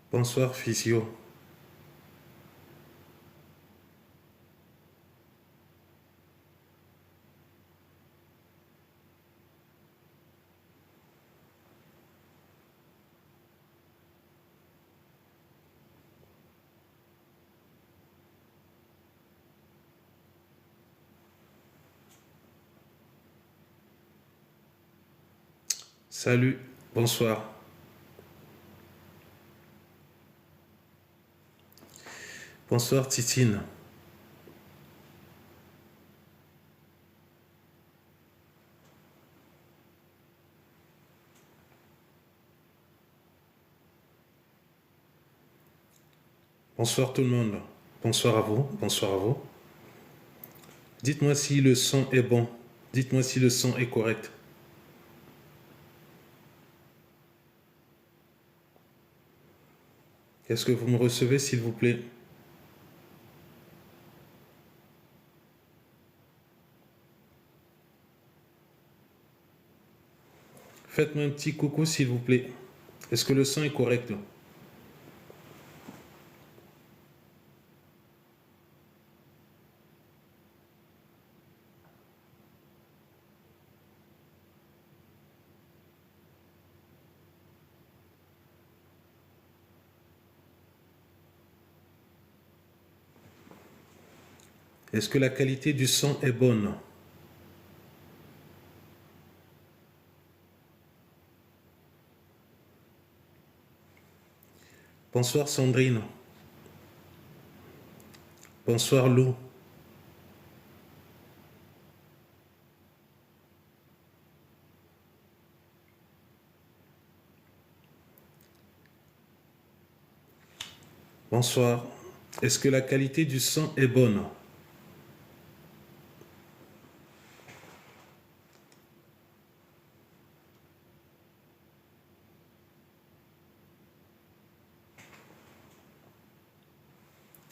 Bonsoir, Physio. Salut, bonsoir. Bonsoir, Titine. Bonsoir tout le monde. Bonsoir à vous, bonsoir à vous. Dites-moi si le son est bon. Dites-moi si le son est correct. Est-ce que vous me recevez, s'il vous plaît? Faites-moi un petit coucou, s'il vous plaît. Est-ce que le son est correct? Est-ce que la qualité du son est bonne? Bonsoir, Sandrine. Bonsoir, Lou. Bonsoir. Est-ce que la qualité du son est bonne?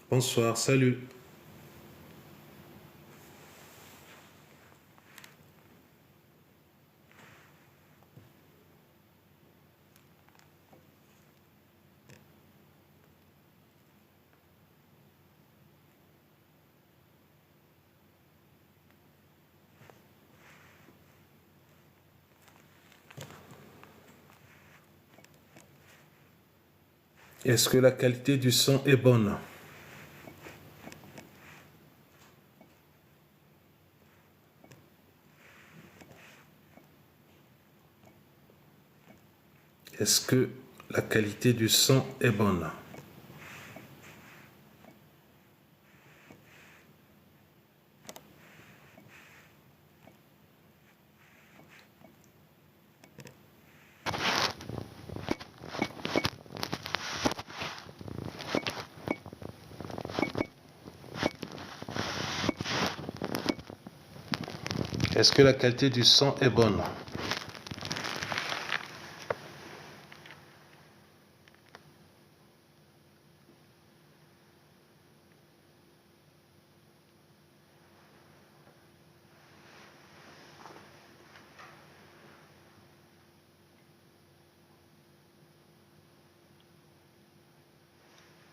Bonsoir, salut. Est-ce que la qualité du son est bonne? Est-ce que la qualité du son est bonne? Est-ce que la qualité du son est bonne?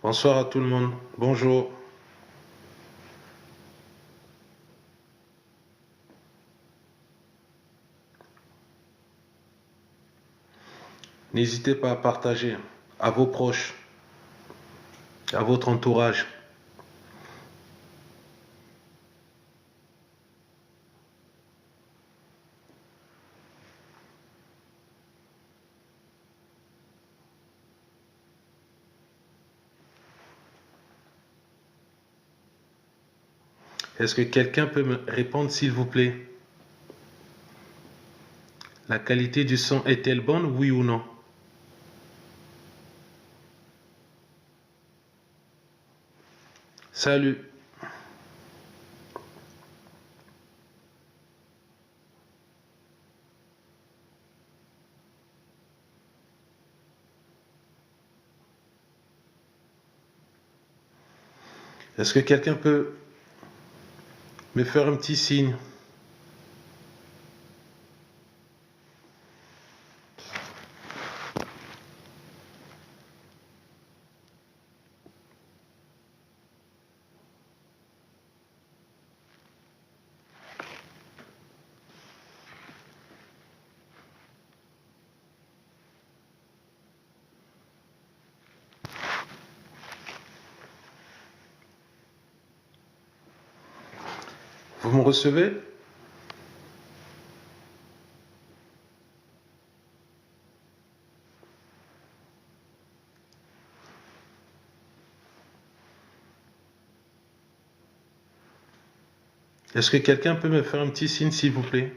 Bonsoir à tout le monde. Bonjour. N'hésitez pas à partager à vos proches, à votre entourage. Est-ce que quelqu'un peut me répondre, s'il vous plaît? La qualité du son est-elle bonne, oui ou non? Salut. Est-ce que quelqu'un peut me faire un petit signe? Vous me recevez? Est-ce que quelqu'un peut me faire un petit signe, s'il vous plaît?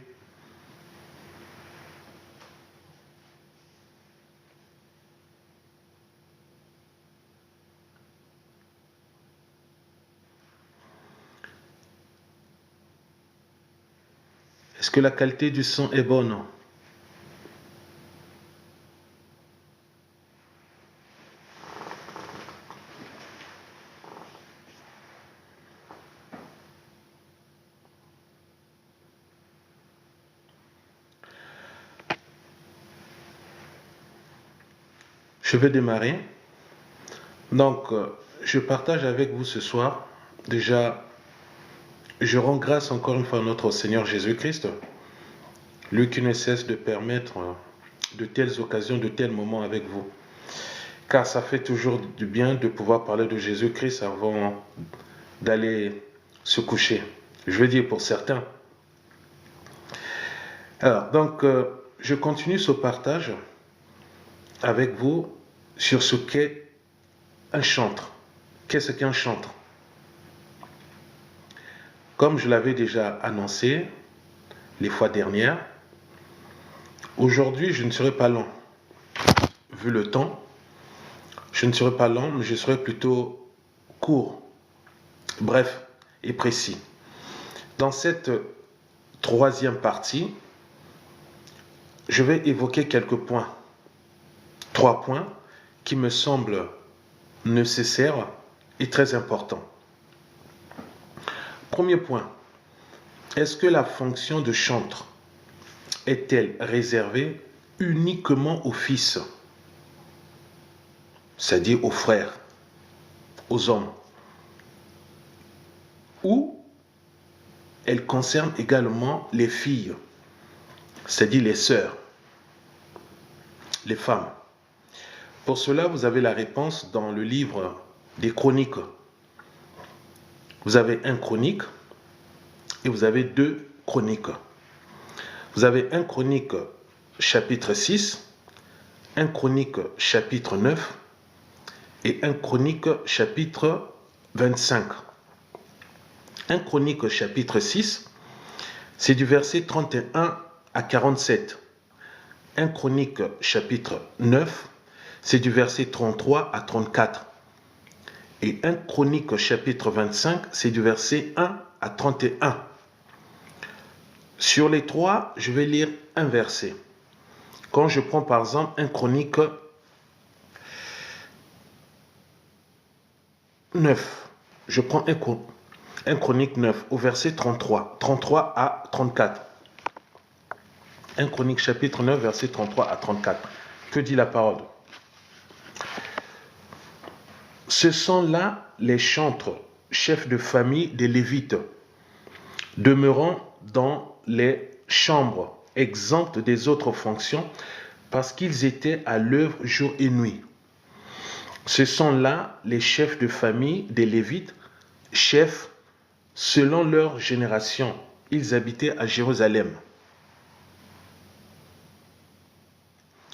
Est-ce que la qualité du son est bonne? Je vais démarrer. Donc, je partage avec vous ce soir. Déjà, je rends grâce encore une fois à notre Seigneur Jésus-Christ, lui qui ne cesse de permettre de telles occasions, de tels moments avec vous. Car ça fait toujours du bien de pouvoir parler de Jésus-Christ avant d'aller se coucher. Je veux dire pour certains. Alors, donc, je continue ce partage avec vous sur ce qu'est un chantre. Qu'est-ce qu'un chantre? Comme je l'avais déjà annoncé les fois dernières, aujourd'hui je ne serai pas long. Vu le temps, je ne serai pas long, mais je serai plutôt court, bref et précis. Dans cette troisième partie, je vais évoquer quelques points. 3 points qui me semblent nécessaires et très importants. Premier point, est-ce que la fonction de chantre est-elle réservée uniquement aux fils, c'est-à-dire aux frères, aux hommes, ou elle concerne également les filles, c'est-à-dire les sœurs, les femmes? Pour cela, vous avez la réponse dans le livre des Chroniques. Vous avez 1 Chronique et vous avez 2 Chroniques. Vous avez 1 Chronique chapitre 6, 1 Chronique chapitre 9 et 1 Chronique chapitre 25. 1 Chronique chapitre 6, c'est du verset 31 à 47. 1 Chronique chapitre 9, c'est du verset 33 à 34. Et 1 Chronique chapitre 25, c'est du verset 1 à 31. Sur les 3, je vais lire un verset. Quand je prends par exemple 1 Chronique 9, je prends 1 Chronique 9 au verset 33 à 34. 1 Chronique chapitre 9, verset 33 à 34. Que dit la parole? Ce sont là les chantres, chefs de famille des Lévites, demeurant dans les chambres, exemptes des autres fonctions, parce qu'ils étaient à l'œuvre jour et nuit. Ce sont là les chefs de famille des Lévites, chefs selon leur génération. Ils habitaient à Jérusalem.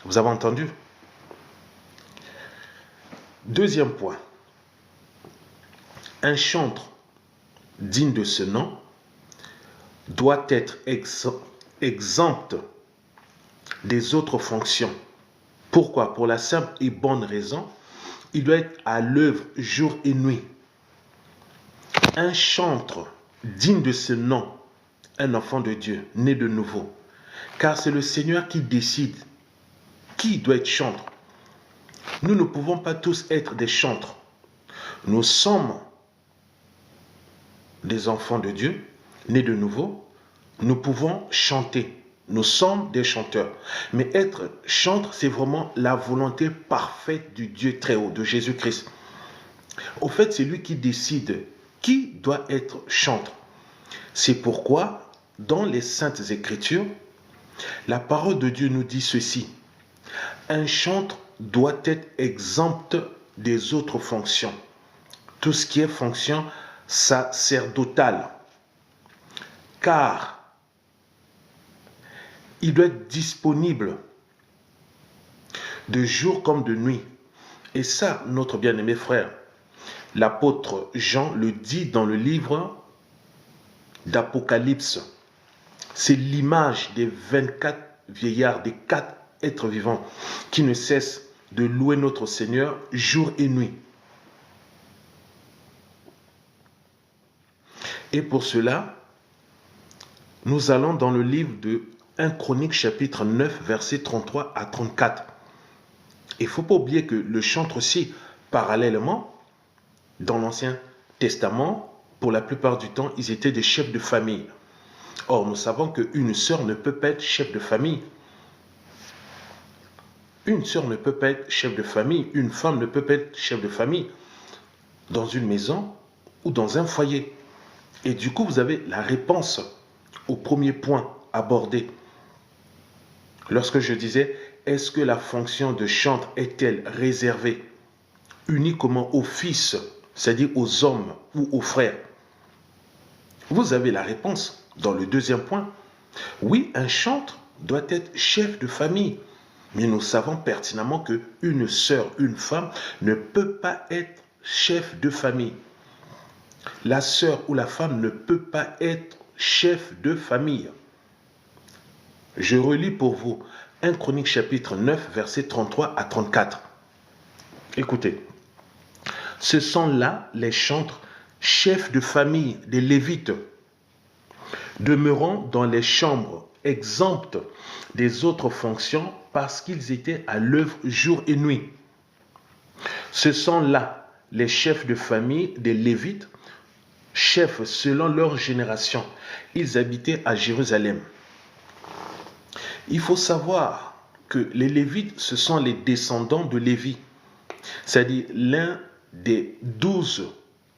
Vous avez entendu? Deuxième point. Un chantre digne de ce nom doit être exempt des autres fonctions. Pourquoi? Pour la simple et bonne raison, il doit être à l'œuvre jour et nuit. Un chantre digne de ce nom, un enfant de Dieu, né de nouveau. Car c'est le Seigneur qui décide qui doit être chantre. Nous ne pouvons pas tous être des chantres. Nous sommes des enfants de Dieu, nés de nouveau. Nous pouvons chanter. Nous sommes des chanteurs. Mais être chantre, c'est vraiment la volonté parfaite du Dieu très haut, de Jésus-Christ. Au fait, c'est lui qui décide qui doit être chantre. C'est pourquoi, dans les Saintes Écritures, la parole de Dieu nous dit ceci. Un chantre doit être exempt des autres fonctions. Tout ce qui est fonction sacerdotale. car il doit être disponible de jour comme de nuit. Et ça, notre bien-aimé frère, l'apôtre Jean le dit dans le livre d'Apocalypse. C'est l'image des 24 vieillards, des 4 êtres vivants qui ne cessent de louer notre Seigneur jour et nuit. Et pour cela, nous allons dans le livre de 1 Chronique chapitre 9, versets 33 à 34. Il ne faut pas oublier que le chantre aussi, parallèlement, dans l'Ancien Testament, pour la plupart du temps, ils étaient des chefs de famille. Or, nous savons qu'une sœur ne peut pas être chef de famille. Une sœur ne peut pas être chef de famille. Une femme ne peut pas être chef de famille dans une maison ou dans un foyer. Et du coup, vous avez la réponse au premier point abordé. Lorsque je disais, est-ce que la fonction de chantre est-elle réservée uniquement aux fils, c'est-à-dire aux hommes ou aux frères? Vous avez la réponse dans le deuxième point. Oui, un chantre doit être chef de famille. Mais nous savons pertinemment qu'une sœur, une femme, ne peut pas être chef de famille. La sœur ou la femme ne peut pas être chef de famille. Je relis pour vous 1 Chronique chapitre 9, versets 33 à 34. Écoutez, ce sont là les chantres, chefs de famille des Lévites, demeurant dans les chambres, exemptes des autres fonctions parce qu'ils étaient à l'œuvre jour et nuit. Ce sont là les chefs de famille des Lévites, chefs selon leur génération. Ils habitaient à Jérusalem. Il faut savoir que les Lévites, ce sont les descendants de Lévi, c'est-à-dire l'un des 12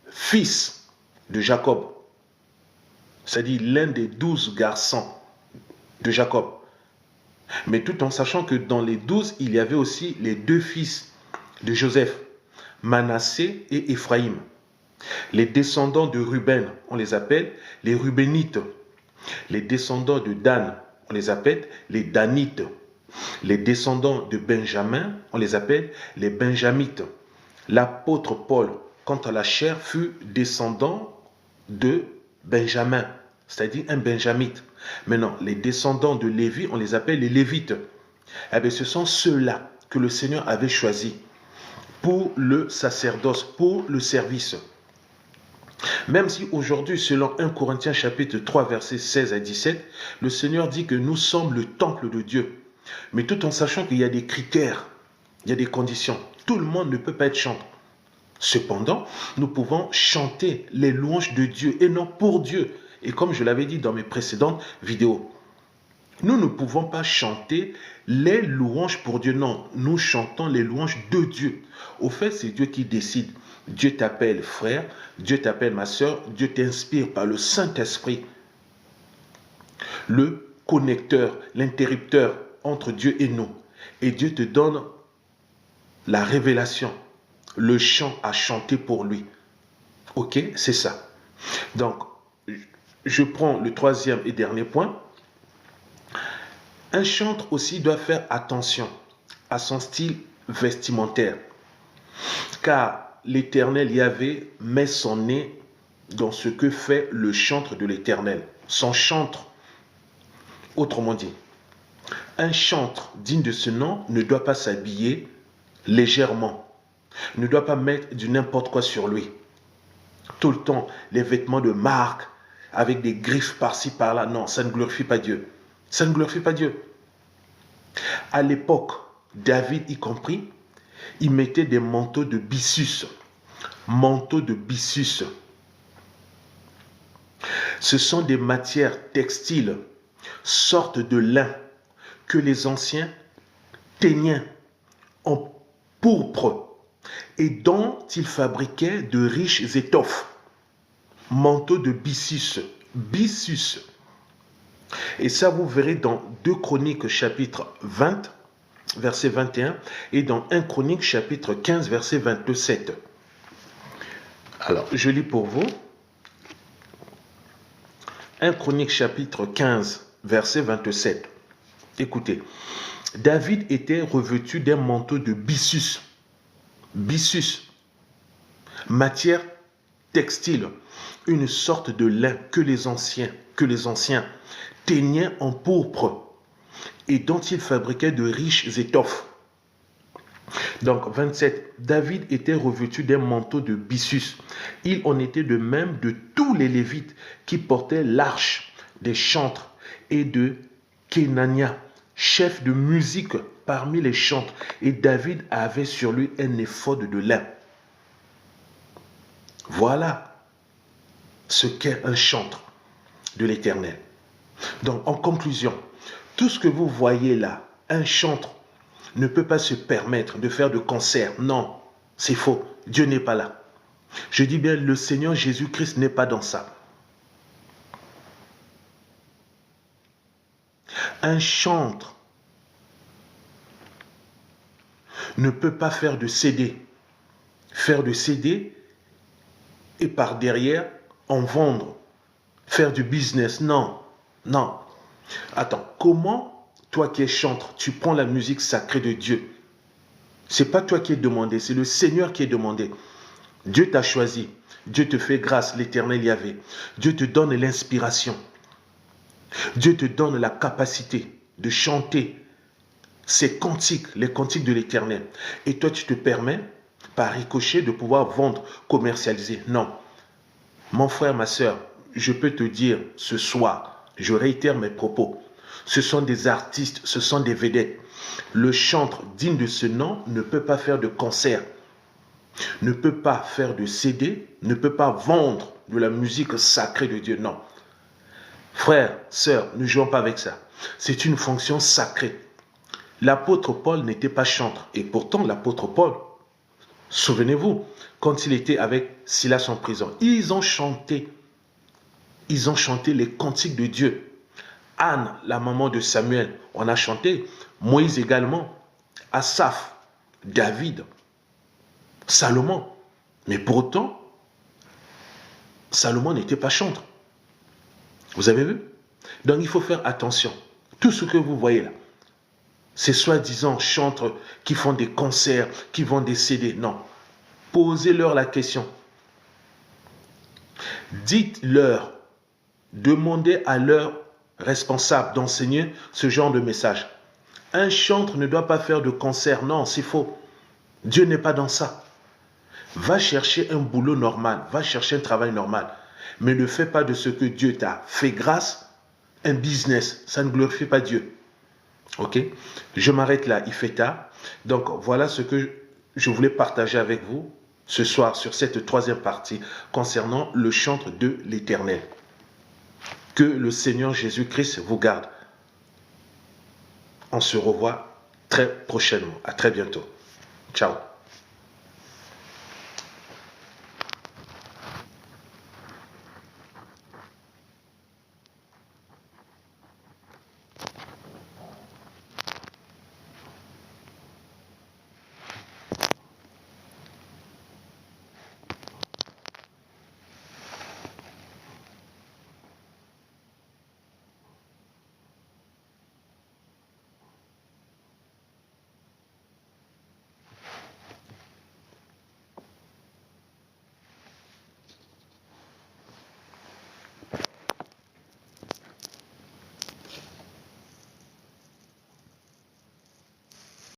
fils de Jacob, c'est-à-dire l'un des 12 garçons de Jacob. Mais tout en sachant que dans les 12, il y avait aussi les 2 fils de Joseph, Manassé et Éphraïm. Les descendants de Ruben, on les appelle les Rubénites. Les descendants de Dan, on les appelle les Danites. Les descendants de Benjamin, on les appelle les Benjamites. L'apôtre Paul, quant à la chair, fut descendant de Benjamin, c'est-à-dire un Benjamite. Maintenant, les descendants de Lévi, on les appelle les Lévites. Eh bien, ce sont ceux-là que le Seigneur avait choisis pour le sacerdoce, pour le service. Même si aujourd'hui, selon 1 Corinthiens chapitre 3, versets 16 à 17, le Seigneur dit que nous sommes le temple de Dieu. Mais tout en sachant qu'il y a des critères, il y a des conditions. Tout le monde ne peut pas être chanteur. Cependant, nous pouvons chanter les louanges de Dieu et non pour Dieu. Et comme je l'avais dit dans mes précédentes vidéos, nous ne pouvons pas chanter les louanges pour Dieu. Non, nous chantons les louanges de Dieu. Au fait, c'est Dieu qui décide. Dieu t'appelle frère, Dieu t'appelle ma soeur, Dieu t'inspire par le Saint-Esprit. Le connecteur, l'interrupteur entre Dieu et nous. Et Dieu te donne la révélation, le chant à chanter pour lui. Ok, c'est ça. Donc, je prends le troisième et dernier point. Un chantre aussi doit faire attention à son style vestimentaire, car l'Éternel Yahvé met son nez dans ce que fait le chantre de l'Éternel, son chantre. Autrement dit, un chantre digne de ce nom ne doit pas s'habiller légèrement, ne doit pas mettre du n'importe quoi sur lui. Tout le temps, les vêtements de marque, avec des griffes par-ci, par-là, non, ça ne glorifie pas Dieu. Ça ne glorifie pas Dieu. À l'époque, David y compris, il mettait des manteaux de byssus. Manteaux de byssus. Ce sont des matières textiles, sortes de lin, que les anciens teignaient en pourpre et dont ils fabriquaient de riches étoffes. Manteaux de byssus. Byssus. Et ça, vous verrez dans 2 Chroniques chapitre 20, verset 21, et dans 1 Chronique chapitre 15, verset 27. Alors, je lis pour vous. 1 Chronique chapitre 15, verset 27. Écoutez, David était revêtu d'un manteau de byssus. Byssus, matière textile, une sorte de lin que les anciens teignaient en pourpre et dont ils fabriquaient de riches étoffes. Donc 27, David était revêtu d'un manteau de byssus. Il en était de même de tous les Lévites qui portaient l'arche des chantres et de Kenania, chef de musique parmi les chantres. Et David avait sur lui un éphod de lin. Voilà ce qu'est un chantre de l'Éternel. Donc en conclusion, tout ce que vous voyez là, un chantre ne peut pas se permettre de faire de concert. Non, c'est faux. Dieu n'est pas là. Je dis bien, le Seigneur Jésus-Christ n'est pas dans ça. Un chantre ne peut pas faire de CD. Faire de CD et par derrière en vendre. Faire du business. Non, non. Attends, comment toi qui es chantre, tu prends la musique sacrée de Dieu? C'est pas toi qui es demandé, c'est le Seigneur qui est demandé. Dieu t'a choisi. Dieu te fait grâce, l'Éternel Yahvé. Dieu te donne l'inspiration. Dieu te donne la capacité de chanter ces cantiques, les cantiques de l'Éternel. Et toi, tu te permets, par ricochet, de pouvoir vendre, commercialiser. Non. Mon frère, ma soeur, je peux te dire ce soir, je réitère mes propos. Ce sont des artistes, ce sont des vedettes. Le chantre digne de ce nom ne peut pas faire de concert, ne peut pas faire de CD, ne peut pas vendre de la musique sacrée de Dieu. Non. Frères, sœurs, ne jouons pas avec ça. C'est une fonction sacrée. L'apôtre Paul n'était pas chantre. Et pourtant, l'apôtre Paul, souvenez-vous, quand il était avec Silas en prison, ils ont chanté les cantiques de Dieu. Anne, la maman de Samuel, on a chanté. Moïse également. Asaph, David, Salomon. Mais pourtant, Salomon n'était pas chantre. Vous avez vu? Donc il faut faire attention. Tout ce que vous voyez là, ces soi-disant chantres qui font des concerts, qui vendent des CD. Non. Posez-leur la question. Dites-leur, demandez à leurs responsables d'enseigner ce genre de message. Un chantre ne doit pas faire de concert. Non, c'est faux. Dieu n'est pas dans ça. Va chercher un boulot normal, va chercher un travail normal. Mais ne fais pas de ce que Dieu t'a fait grâce un business. Ça ne glorifie pas Dieu. Ok? Je m'arrête là, il fait tard. Donc voilà ce que je voulais partager avec vous ce soir sur cette troisième partie concernant le chantre de l'Éternel. Que le Seigneur Jésus-Christ vous garde. On se revoit très prochainement. À très bientôt. Ciao.